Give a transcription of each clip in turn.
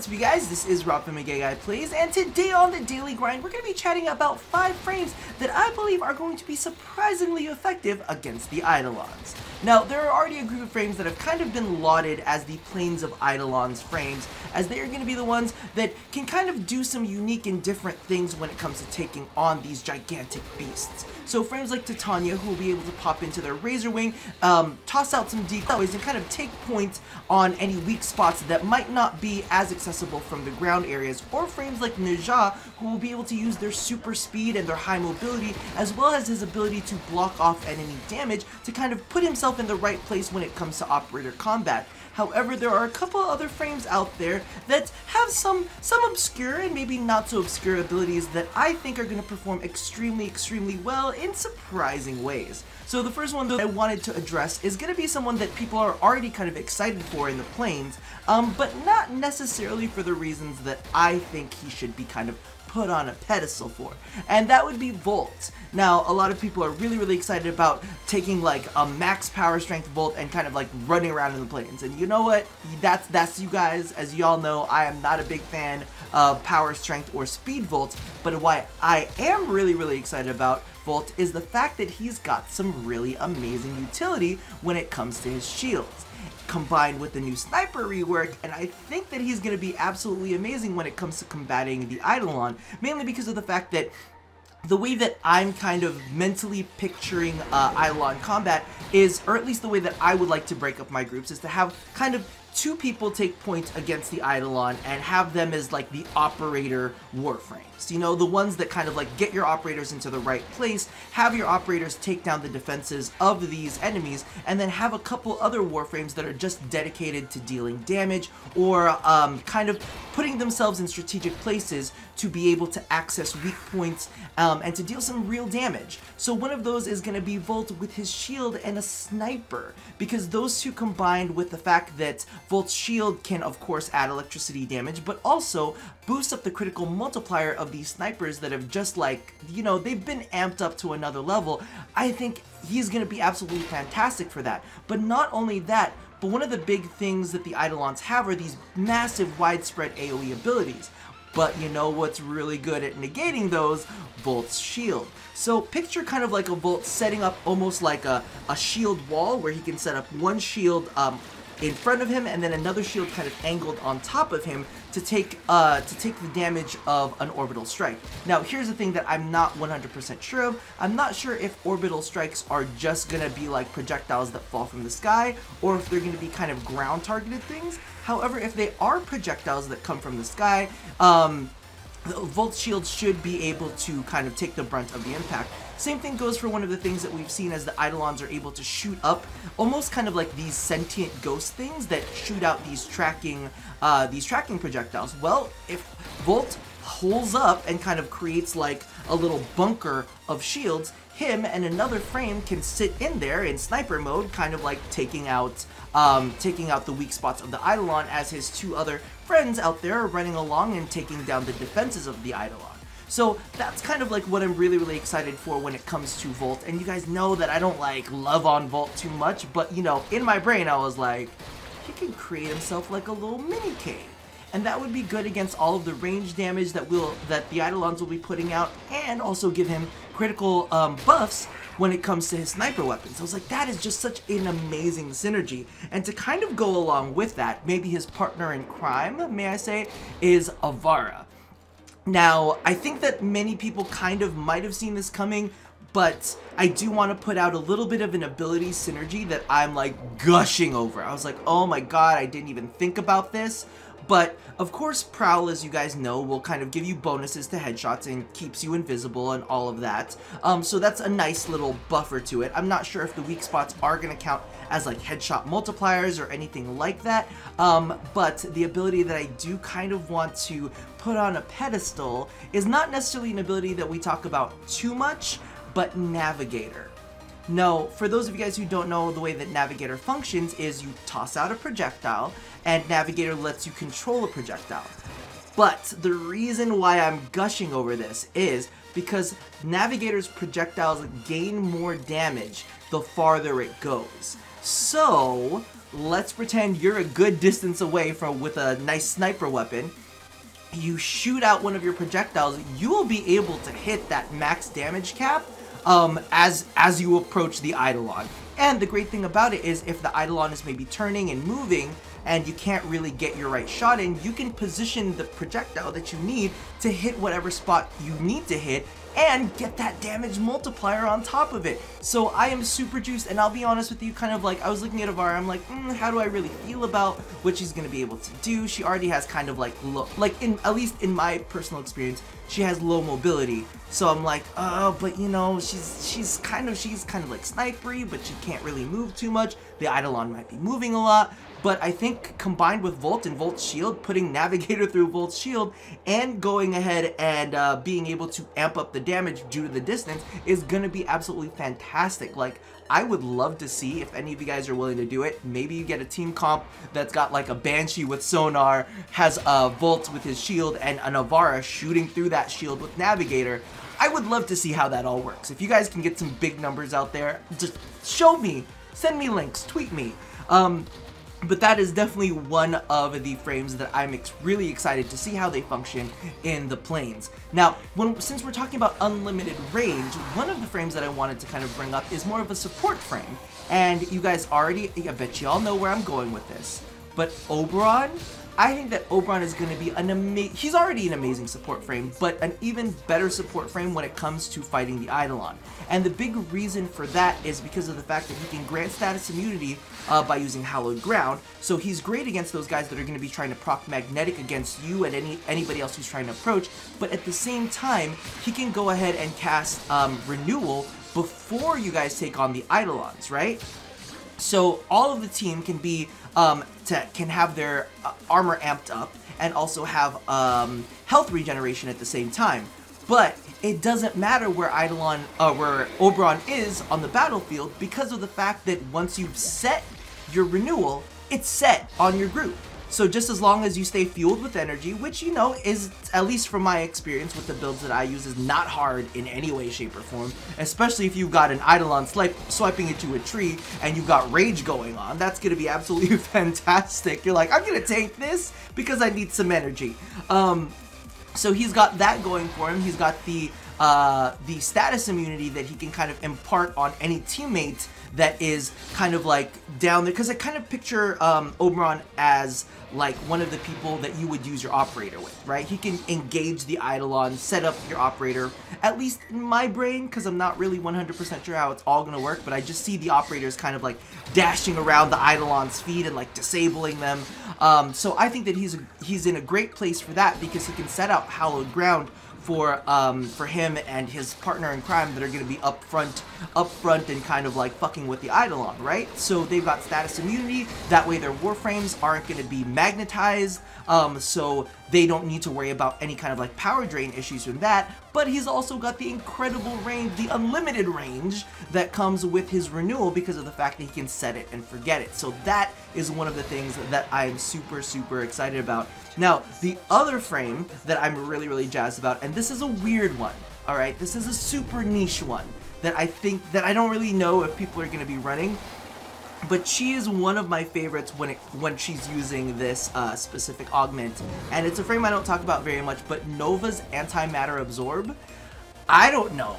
What's up, you guys? This is Rob from Guy Plays, and today on the Daily Grind, we're going to be chatting about 5 frames that I believe are going to be surprisingly effective against the Eidolons. Now, there are already a group of frames that have kind of been lauded as the Planes of Eidolons frames, as they are going to be the ones that can kind of do some unique and different things when it comes to taking on these gigantic beasts. So frames like Titania, who will be able to pop into their Razor Wing, toss out some decoys, and kind of take points on any weak spots that might not be as accessible from the ground areas, or frames like Neja, who will be able to use their super speed and their high mobility, as well as his ability to block off enemy damage to kind of put himself in the right place when it comes to operator combat. However, there are a couple other frames out there that have some obscure and maybe not so obscure abilities that I think are going to perform extremely well in surprising ways. So the first one that I wanted to address is going to be someone that people are already kind of excited for in the Planes, but not necessarily for the reasons that I think he should be kind of put on a pedestal for, and that would be Volt. Now, a lot of people are really excited about taking like a max power strength Volt and kind of like running around in the Planes, and you know what, that's you guys. As y'all know, I am not a big fan of power strength or speed Volt, but why I am really excited about Volt is the fact that he's got some really amazing utility when it comes to his shields, combined with the new sniper rework, and I think that he's going to be absolutely amazing when it comes to combating the Eidolon, mainly because of the fact that the way that I'm kind of mentally picturing Eidolon combat is, or at least the way that I would like to break up my groups, is to have kind of 2 people take points against the Eidolon and have them as like the operator Warframes. You know, the ones that kind of like get your operators into the right place, have your operators take down the defenses of these enemies, and then have a couple other Warframes that are just dedicated to dealing damage or kind of putting themselves in strategic places to be able to access weak points and to deal some real damage. So one of those is going to be Volt with his shield and a sniper, because those two combined with the fact that Volt's shield can of course add electricity damage, but also boost up the critical multiplier of these snipers that have just, like, you know, they've been amped up to another level. I think he's going to be absolutely fantastic for that. But not only that, but one of the big things that the Eidolons have are these massive widespread AoE abilities. But you know what's really good at negating those? Volt's shield. So picture kind of like a Volt setting up almost like a shield wall, where he can set up one shield in front of him and then another shield kind of angled on top of him to take the damage of an orbital strike. Now, here's the thing that I'm not 100% sure of. I'm not sure if orbital strikes are just gonna be like projectiles that fall from the sky, or if they're gonna be kind of ground targeted things. However, if they are projectiles that come from the sky, the Volt shield should be able to kind of take the brunt of the impact. Same thing goes for one of the things that we've seen, as the Eidolons are able to shoot up almost kind of like these sentient ghost things that shoot out these tracking projectiles. Well, if Volt holds up and kind of creates like a little bunker of shields, him and another frame can sit in there in sniper mode, kind of like taking out the weak spots of the Eidolon, as his 2 other friends out there are running along and taking down the defenses of the Eidolon. So that's kind of like what I'm really excited for when it comes to Volt. And you guys know that I don't like love on Volt too much, but you know, in my brain I was like, he can create himself like a little mini cave. And that would be good against all of the range damage that the Eidolons will be putting out, and also give him critical buffs when it comes to his sniper weapons. I was like, that is just such an amazing synergy. And to kind of go along with that, maybe his partner in crime, may I say, is Ivara. Now, I think that many people kind of might have seen this coming, but I do want to put out a little bit of an ability synergy that I'm like gushing over. I was like, oh my god, I didn't even think about this. But of course, Prowl, as you guys know, will kind of give you bonuses to headshots and keeps you invisible and all of that. So that's a nice little buffer to it. I'm not sure if the weak spots are going to count as like headshot multipliers or anything like that. But the ability that I do kind of want to put on a pedestal is not necessarily an ability that we talk about too much, but Navigator. Now, for those of you guys who don't know, the way that Navigator functions is you toss out a projectile, and Navigator lets you control a projectile. But the reason why I'm gushing over this is because Navigator's projectiles gain more damage the farther it goes. So let's pretend you're a good distance away with a nice sniper weapon. You shoot out one of your projectiles, you will be able to hit that max damage cap as you approach the Eidolon. And the great thing about it is if the Eidolon is maybe turning and moving and you can't really get your right shot in, you can position the projectile that you need to hit whatever spot you need to hit and get that damage multiplier on top of it. So I am super juiced, and I'll be honest with you, kind of like, I was looking at Ivara, I'm like, how do I really feel about what she's gonna be able to do? She already has kind of like low, at least in my personal experience, she has low mobility. So I'm like, oh, but you know, she's kind of like snipery, but she can't really move too much. The Eidolon might be moving a lot. But I think combined with Volt and Volt's shield, putting Navigator through Volt's shield, and going ahead and being able to amp up the damage due to the distance is going to be absolutely fantastic. Like, I would love to see if any of you guys are willing to do it. Maybe you get a team comp that's got like a Banshee with sonar, has a Volt with his shield, and an Ivara shooting through that shield with Navigator. I would love to see how that all works. If you guys can get some big numbers out there, just show me, send me links, tweet me. But that is definitely one of the frames that I'm really excited to see how they function in the planes. Now, since we're talking about unlimited range, one of the frames that I wanted to kind of bring up is more of a support frame. And you guys already, I bet you all know where I'm going with this. But Oberon, I think that Oberon is going to be he's already an amazing support frame, but an even better support frame when it comes to fighting the Eidolon. And the big reason for that is because of the fact that he can grant status immunity by using hallowed ground. So he's great against those guys that are going to be trying to proc magnetic against you and anybody else who's trying to approach. But at the same time, he can go ahead and cast renewal before you guys take on the Eidolons, right? So all of the team can be can have their armor amped up and also have health regeneration at the same time. But it doesn't matter where where Oberon is on the battlefield, because of the fact that once you've set your renewal, it's set on your group. So just as long as you stay fueled with energy, which, you know, is, at least from my experience with the builds that I use, is not hard in any way, shape, or form. Especially if you've got an Eidolon swiping into a tree and you've got rage going on. That's going to be absolutely fantastic. You're like, I'm going to tank this because I need some energy. So he's got that going for him. He's got the status immunity that he can kind of impart on any teammate that is kind of like down there, because I kind of picture Oberon as like one of the people that you would use your operator with, right? He can engage the Eidolon, set up your operator, at least in my brain, because I'm not really 100% sure how it's all going to work, but I just see the operators kind of like dashing around the Eidolon's feet and like disabling them. So I think that he's in a great place for that, because he can set out hallowed ground for him and his partner in crime that are going to be up front and kind of like fucking with the Eidolon, right? So they've got status immunity, that way their Warframes aren't going to be magnetized, so they don't need to worry about any kind of like power drain issues from that. But he's also got the incredible range, the unlimited range that comes with his renewal, because of the fact that he can set it and forget it. So that is one of the things that I'm super, super excited about. Now, the other frame that I'm really, really jazzed about, and this is a weird one, alright? This is a super niche one that I think that I don't really know if people are going to be running, but she is one of my favorites when she's using this specific augment. And it's a frame I don't talk about very much, but Nova's antimatter absorb, I don't know.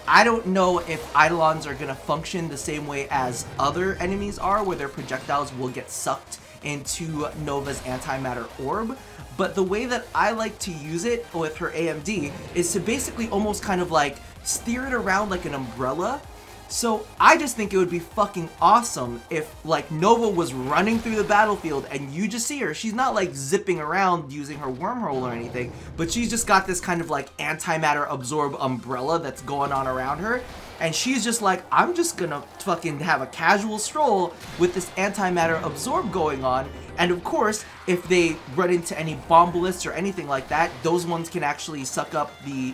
I don't know if Eidolons are going to function the same way as other enemies are, where their projectiles will get sucked into Nova's antimatter orb. But the way that I like to use it with her AMD is to basically almost kind of like steer it around like an umbrella. So I just think it would be fucking awesome if like Nova was running through the battlefield and you just see her. She's not like zipping around using her wormhole or anything, but she's just got this kind of like antimatter absorb umbrella that's going on around her. And she's just like, I'm just gonna fucking have a casual stroll with this antimatter absorb going on, And of course, if they run into any bomb ballists or anything like that, those ones can actually suck up the,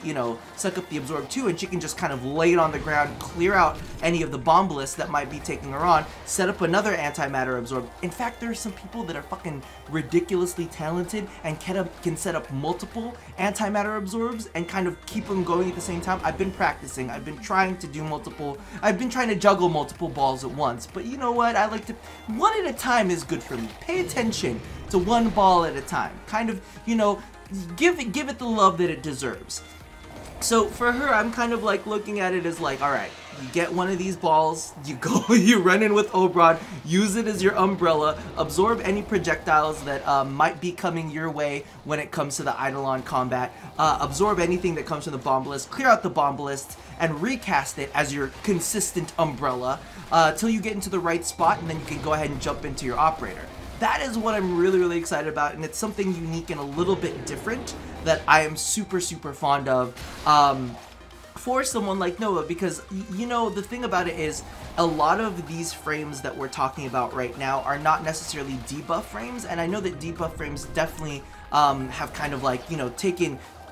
suck up the absorb too, and she can just kind of lay it on the ground, clear out any of the bomb ballists that might be taking her on, set up another antimatter absorb. In fact, there are some people that are fucking ridiculously talented and can set up multiple antimatter absorbs and kind of keep them going at the same time. I've been practicing. I've been trying to do I've been trying to juggle multiple balls at once, but you know what? I like to, one at a time is good for me. Pay attention to one ball at a time. Kind of, give it the love that it deserves. So for her, I'm kind of like looking at it as like, all right, you get one of these balls, you run in with Oberon, use it as your umbrella, absorb any projectiles that might be coming your way when it comes to the Eidolon combat, absorb anything that comes from the bomb ballist, clear out the bomb ballist, and recast it as your consistent umbrella till you get into the right spot, and then you can go ahead and jump into your operator. That is what I'm really, really excited about, and it's something unique and a little bit different that I am super, super fond of for someone like Nova, because, the thing about it is a lot of these frames that we're talking about right now are not necessarily debuff frames, and I know that debuff frames definitely have kind of like,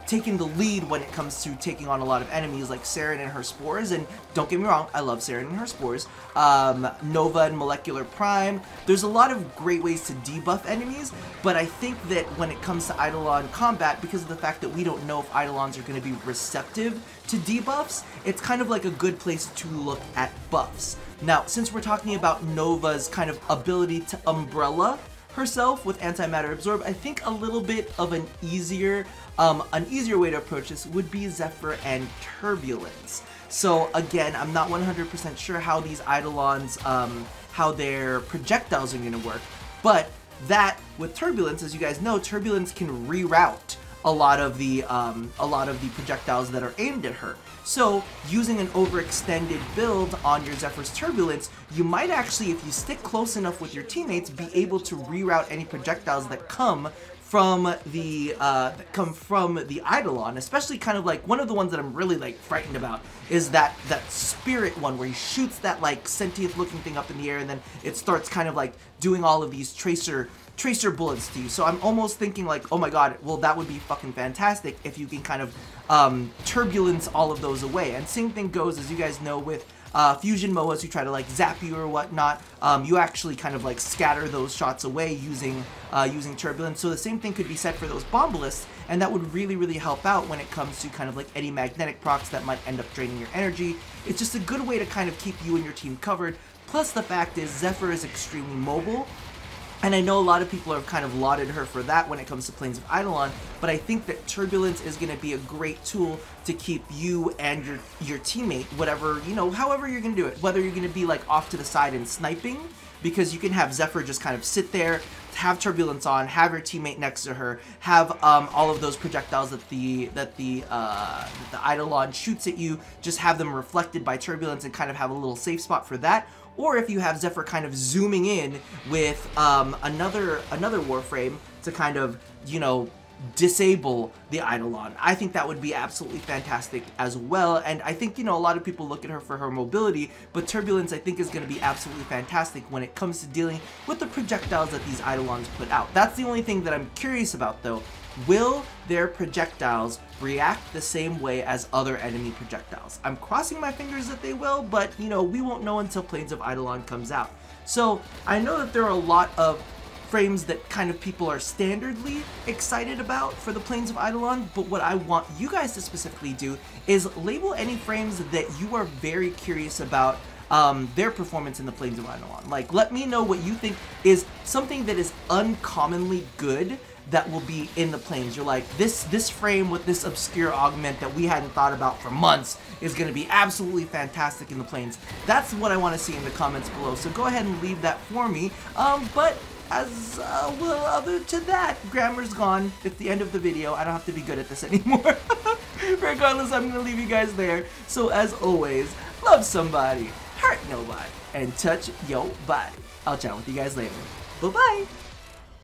taking the lead when it comes to taking on a lot of enemies like Saren and her spores, and don't get me wrong, I love Saren and her spores, Nova and Molecular Prime. There's a lot of great ways to debuff enemies, but I think that when it comes to Eidolon combat, because of the fact that we don't know if Eidolons are going to be receptive to debuffs, it's kind of like a good place to look at buffs. Now, since we're talking about Nova's kind of ability to umbrella herself with antimatter absorb, I think a little bit of an easier way to approach this would be Zephyr and Turbulence. So again, I'm not 100% sure how these Eidolons, how their projectiles are going to work, but that with Turbulence, as you guys know, Turbulence can reroute a lot of the projectiles that are aimed at her. So using an overextended build on your Zephyr's Turbulence, you might actually, if you stick close enough with your teammates, be able to reroute any projectiles that come from the Eidolon. Especially kind of like one of the ones that I'm really like frightened about is that spirit one where he shoots that like sentient looking thing up in the air, and then it starts kind of like doing all of these tracer bullets to you. So I'm almost thinking like, oh my god, well that would be fucking fantastic if you can kind of turbulence all of those away. And same thing goes, as you guys know, with fusion MOAs who try to like zap you or whatnot. You actually kind of like scatter those shots away using turbulence. So the same thing could be said for those bomb ballists, and that would really, really help out when it comes to kind of like any magnetic procs that might end up draining your energy. It's just a good way to kind of keep you and your team covered. Plus the fact is Zephyr is extremely mobile, and I know a lot of people have kind of lauded her for that when it comes to Planes of Eidolon, but I think that Turbulence is going to be a great tool to keep you and your teammate, whatever, however you're going to do it. Whether you're going to be like off to the side and sniping, because you can have Zephyr just kind of sit there, have Turbulence on, have your teammate next to her, have all of those projectiles that the Eidolon shoots at you, just have them reflected by Turbulence and kind of have a little safe spot for that. Or if you have Zephyr kind of zooming in with another Warframe to kind of, disable the Eidolon. I think that would be absolutely fantastic as well, and I think, a lot of people look at her for her mobility, but Turbulence I think is going to be absolutely fantastic when it comes to dealing with the projectiles that these Eidolons put out. That's the only thing that I'm curious about though. Will their projectiles react the same way as other enemy projectiles? I'm crossing my fingers that they will, but we won't know until Planes of Eidolon comes out. So I know that there are a lot of frames that kind of people are standardly excited about for the Planes of Eidolon, but what I want you guys to specifically do is label any frames that you are very curious about their performance in the Planes of Eidolon. Like, let me know what you think is something that is uncommonly good that will be in the Planes. You're like, this frame with this obscure augment that we hadn't thought about for months is going to be absolutely fantastic in the Planes. That's what I want to see in the comments below, so go ahead and leave that for me. But as well, other to that, grammar's gone. It's the end of the video. I don't have to be good at this anymore. Regardless, I'm going to leave you guys there. So as always, love somebody, hurt nobody, and touch your body. I'll chat with you guys later. Bye-bye.